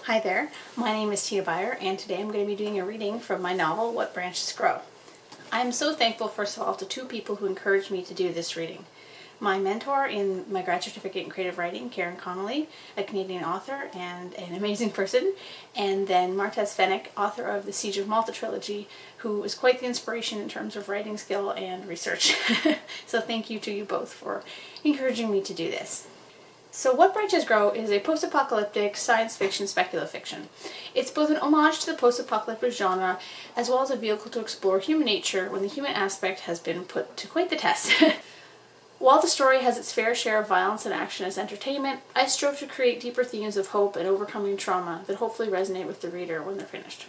Hi there, my name is Tina Beyer, and today I'm going to be doing a reading from my novel, What Branches Grow. I'm so thankful, first of all, to two people who encouraged me to do this reading. My mentor in my grad certificate in creative writing, Connelly, a Canadian author and an amazing person, and then Marthese Fenech, author of the Siege of Malta trilogy, who was quite the inspiration in terms of writing skill and research. So thank you to you both for encouraging me to do this. So What Branches Grow is a post-apocalyptic science fiction speculative fiction. It's both an homage to the post-apocalyptic genre as well as a vehicle to explore human nature when the human aspect has been put to quite the test. While the story has its fair share of violence and action as entertainment, I strove to create deeper themes of hope and overcoming trauma that hopefully resonate with the reader when they're finished.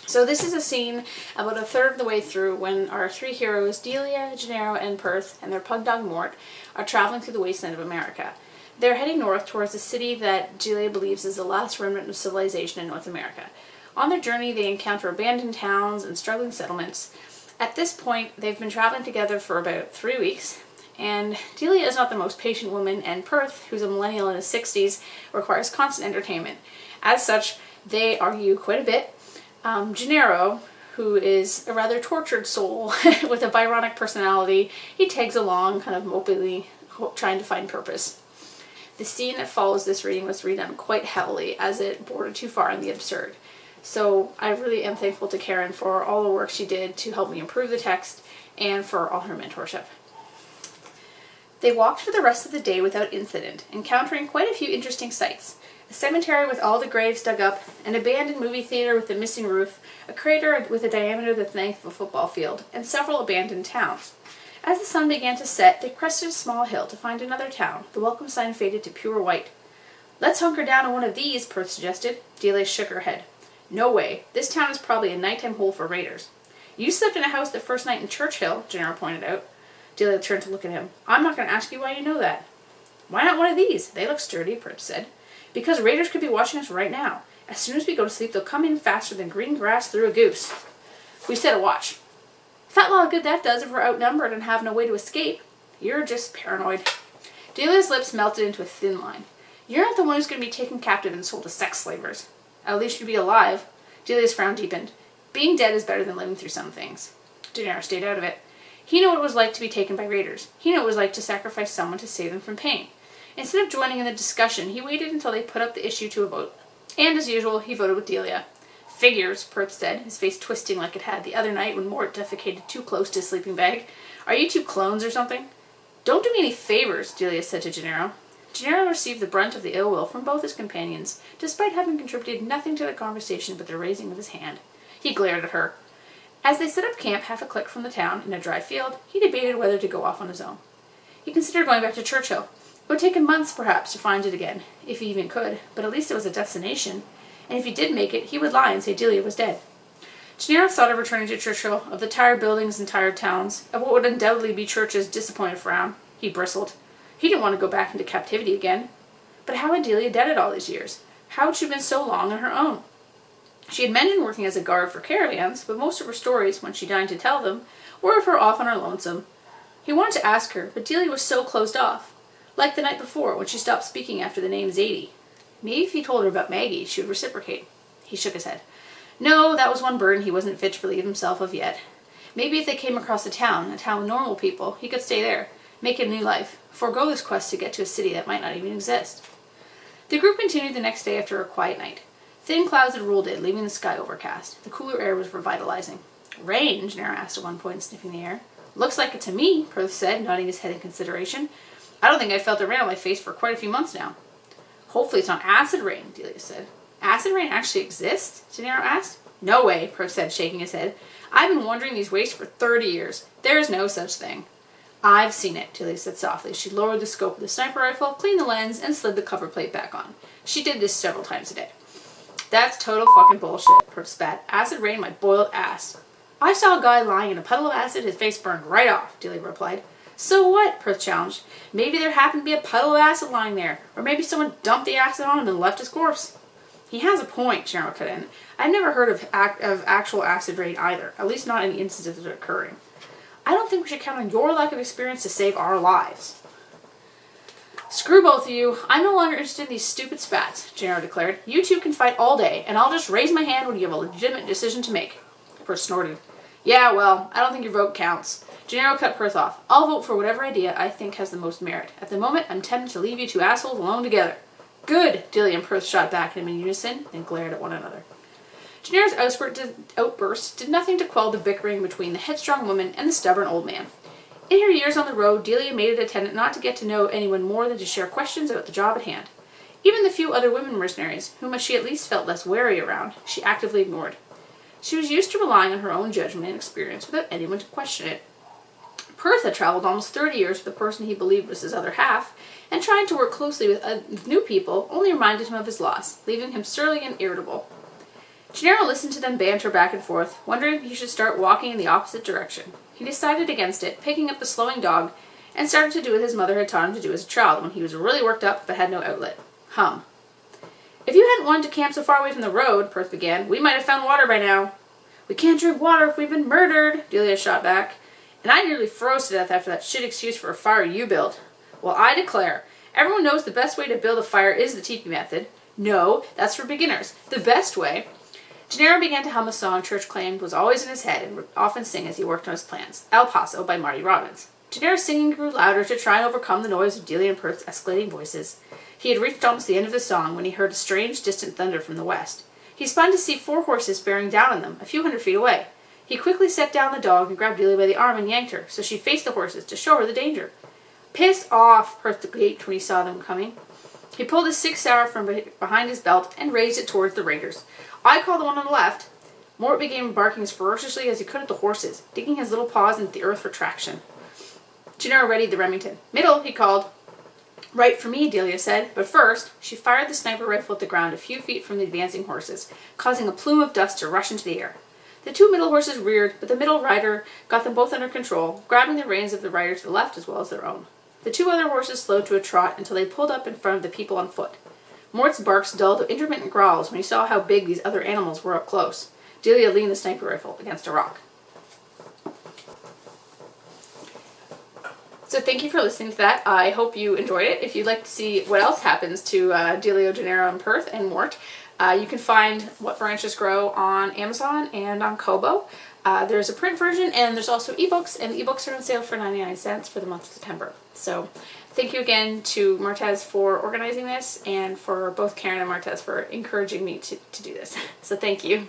So this is a scene about a third of the way through when our three heroes, Delia, Gennaro, and Perth, and their pug dog Mort, are traveling through the wasteland of America. They're heading north towards a city that Delia believes is the last remnant of civilization in North America. On their journey, they encounter abandoned towns and struggling settlements. At this point, they've been traveling together for about 3 weeks, and Delia is not the most patient woman, and Perth, who's a millennial in his 60s, requires constant entertainment. As such, they argue quite a bit. Gennaro, who is a rather tortured soul with a Byronic personality, he tags along kind of mopily, trying to find purpose. The scene that follows this reading was redone quite heavily as it bordered too far in the absurd. So I really am thankful to Karen for all the work she did to help me improve the text and for all her mentorship. They walked for the rest of the day without incident, encountering quite a few interesting sights. A cemetery with all the graves dug up, an abandoned movie theater with a missing roof, a crater with a diameter the length of a football field, and several abandoned towns. As the sun began to set, they crested a small hill to find another town. The welcome sign faded to pure white. "Let's hunker down on one of these," Perth suggested. Delia shook her head. "No way. This town is probably a nighttime hole for raiders." "You slept in a house the first night in Churchill," Gennaro pointed out. Delia turned to look at him. "I'm not going to ask you why you know that." "Why not one of these? They look sturdy," Perth said. "Because raiders could be watching us right now. As soon as we go to sleep, they'll come in faster than green grass through a goose." "We set a watch." "Fat lot of good that does if we're outnumbered and have no way to escape." "You're just paranoid." Delia's lips melted into a thin line. "You're not the one who's going to be taken captive and sold to sex slavers. At least you'd be alive." Delia's frown deepened. "Being dead is better than living through some things." Gennaro stayed out of it. He knew what it was like to be taken by raiders. He knew what it was like to sacrifice someone to save them from pain. Instead of joining in the discussion, he waited until they put up the issue to a vote. And as usual, he voted with Delia. "Figures," Perth said, his face twisting like it had the other night when Mort defecated too close to his sleeping bag. "Are you two clones or something?" "Don't do me any favors," Delia said to Gennaro. Gennaro received the brunt of the ill will from both his companions, despite having contributed nothing to the conversation but the raising of his hand. He glared at her. As they set up camp half a click from the town, in a dry field, he debated whether to go off on his own. He considered going back to Churchill. It would take him months, perhaps, to find it again, if he even could, but at least it was a destination. And if he did make it, he would lie and say Delia was dead. Gennaro thought of returning to Churchill, of the tired buildings and tired towns, of what would undoubtedly be Church's disappointed frown. He bristled. He didn't want to go back into captivity again. But how had Delia deaded all these years? How had she been so long on her own? She had mentioned working as a guard for caravans, but most of her stories, when she deigned to tell them, were of her off on her lonesome. He wanted to ask her, but Delia was so closed off. Like the night before, when she stopped speaking after the name Zadie. Maybe if he told her about Maggie, she would reciprocate. He shook his head. No, that was one burden he wasn't fit to relieve himself of yet. Maybe if they came across a town with normal people, he could stay there, make a new life, forego this quest to get to a city that might not even exist. The group continued the next day after a quiet night. Thin clouds had rolled in, leaving the sky overcast. The cooler air was revitalizing. "Rain?" Gennaro asked at one point, sniffing the air. "Looks like it to me," Perth said, nodding his head in consideration. "I don't think I've felt the rain on my face for quite a few months now." "Hopefully it's not acid rain," Delia said. "Acid rain actually exists?" Gennaro asked. "No way," Perth said, shaking his head. "I've been wandering these wastes for 30 years. There is no such thing." "I've seen it," Delia said softly. She lowered the scope of the sniper rifle, cleaned the lens, and slid the cover plate back on. She did this several times a day. "That's total fucking bullshit," Perth spat. "Acid rain my boiled ass." "I saw a guy lying in a puddle of acid, his face burned right off," Delia replied. "So what?" Perth challenged. "Maybe there happened to be a puddle of acid lying there, or maybe someone dumped the acid on him and left his corpse." "He has a point," Gennaro cut in. "I've never heard of actual acid rain either, at least not any instances of it occurring. I don't think we should count on your lack of experience to save our lives." Screw both of you. I'm no longer interested in these stupid spats, Gennaro declared. You two can fight all day, and I'll just raise my hand when you have a legitimate decision to make. Perth snorted. Yeah, well, I don't think your vote counts. Gennaro cut Perth off. I'll vote for whatever idea I think has the most merit. At the moment, I'm tempted to leave you two assholes alone together. Good, Delia and Perth shot back at him in unison and glared at one another. Gennaro's outburst did nothing to quell the bickering between the headstrong woman and the stubborn old man. In her years on the road, Delia made it a tenet not to get to know anyone more than to share questions about the job at hand. Even the few other women mercenaries, whom she at least felt less wary around, she actively ignored. She was used to relying on her own judgment and experience without anyone to question it. Perth had traveled almost 30 years with the person he believed was his other half, and trying to work closely with new people only reminded him of his loss, leaving him surly and irritable. Gennaro listened to them banter back and forth, wondering if he should start walking in the opposite direction. He decided against it, picking up the slowing dog, and started to do what his mother had taught him to do as a child when he was really worked up but had no outlet. Hum. If you hadn't wanted to camp so far away from the road, Perth began, we might have found water by now. We can't drink water if we've been murdered, Delia shot back. And I nearly froze to death after that shit excuse for a fire you built. Well, I declare, everyone knows the best way to build a fire is the teepee method. No, that's for beginners. The best way. Gennaro began to hum a song Church claimed was always in his head and would often sing as he worked on his plans, El Paso by Marty Robbins. Gennaro's singing grew louder to try and overcome the noise of Delia and Perth's escalating voices. He had reached almost the end of the song when he heard a strange, distant thunder from the west. He spun to see 4 horses bearing down on them, a few hundred feet away. He quickly set down the dog and grabbed Delia by the arm and yanked her, so she faced the horses to show her the danger. Piss off, Perth gaped when he saw them coming. He pulled his 6-hour from behind his belt and raised it towards the raiders. I call the one on the left. Mort began barking as ferociously as he could at the horses, digging his little paws into the earth for traction. Gennaro readied the Remington. Middle, he called. Right for me, Delia said, but first, she fired the sniper rifle at the ground a few feet from the advancing horses, causing a plume of dust to rush into the air. The 2 middle horses reared, but the middle rider got them both under control, grabbing the reins of the rider to the left as well as their own. The 2 other horses slowed to a trot until they pulled up in front of the people on foot. Mort's barks dulled to intermittent growls when he saw how big these other animals were up close. Delia leaned the sniper rifle against a rock. So thank you for listening to that. I hope you enjoyed it. If you'd like to see what else happens to Delia, Gennaro, and Perth, and Mort, you can find What Branches Grow on Amazon and on Kobo. There's a print version, and there's also ebooks, and the ebooks are on sale for 99 cents for the month of September. So thank you again to Marthese for organizing this, and for both Karen and Marthese for encouraging me to do this. So thank you.